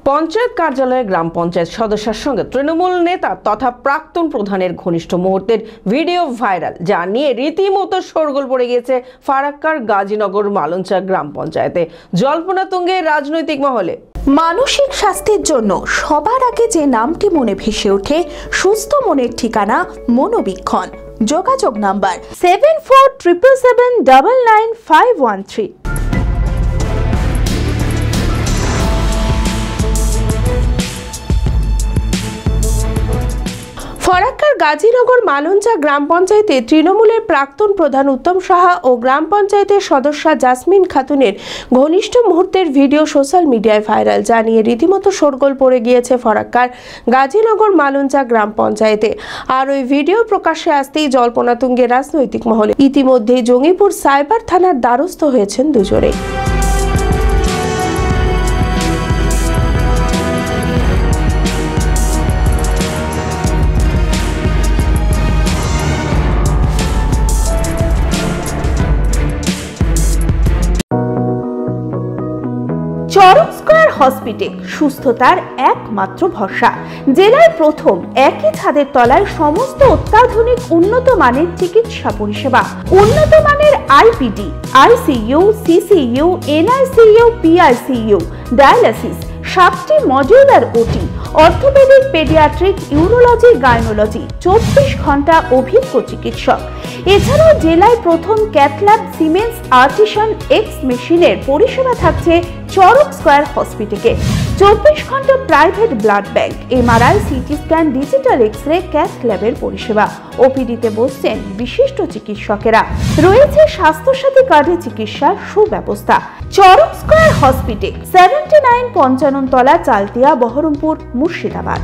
পঞ্চায়েত কার্যালয়ে গ্রাম পঞ্চায়েত সদস্যের সঙ্গে তৃণমূল নেতা তথা প্রাক্তন প্রধানের ঘনিষ্ঠ মুহূর্তের ভিডিও ভাইরাল, যা নিয়ে রীতিমতো শোরগোল পড়ে গিয়েছে ফারাক্কার গাজীনগর মালঞ্চা গ্রাম পঞ্চায়েতে। জল্পনা তুঙ্গে রাজনৈতিক মহলে। মানসিক স্বাস্থ্যের জন্য সবার আগে যে নামটি মনে ভেসে ওঠে, সুস্থ মনের ঠিকানা মনোবীক্ষণ। যোগাযোগ নাম্বার 7477799513। ফারাক্কার গাজীনগর মালঞ্চা গ্রাম পঞ্চায়েতে তৃণমূলের প্রাক্তন প্রধান উত্তম সাহা ও গ্রাম পঞ্চায়েতের সদস্যা জাসমিন খাতুনের ঘনিষ্ঠ মুহূর্তের ভিডিও সোশ্যাল মিডিয়ায় ভাইরাল, যা নিয়ে রীতিমতো শোরগোল পড়ে গিয়েছে ফারাক্কার গাজীনগর মালঞ্চা গ্রাম পঞ্চায়েতে। আর ওই ভিডিও প্রকাশ্যে আসতেই জল্পনা তুঙ্গে রাজনৈতিক মহলে। ইতিমধ্যেই জঙ্গিপুর সাইবার থানার দ্বারস্থ হয়েছেন দুজনে। চরক স্কয়ার হসপিটাল সুস্থতার একমাত্র ভরসা। জেলায় প্রথম একই ছাদের তলায় সমস্ত অত্যাধুনিক উন্নত মানের চিকিৎসা পরিষেবা, উন্নত মানের IPD, ICU, CCU, NICU, PICU, dialysis, 7টি modular OT, orthopaedic, paediatric, urology, gynaecology, 24 ঘন্টা অভিজ্ঞ চিকিৎসক। এছাড়াও জেলায় প্রথম ক্যাথল্যাব সিমেন্স আর্টিসান এক্স মেশিনের পরিষেবা থাকছে চরক স্কয়ার হসপিটালে। 24 ঘন্টা private blood bank, MRI, CT scan, digital x-ray, ক্যাথল্যাবের পরিষেবা। ওপিডিতে বসছেন বিশিষ্ট চিকিৎসকেরা। রয়েছে স্বাস্থ্যসাথী কার্ডে চিকিৎসার সুব্যবস্থা। চরক স্কয়ার হসপিটাল 79 পঞ্চানন তলা, চালতিয়া, বহরমপুর, মুর্শিদাবাদ।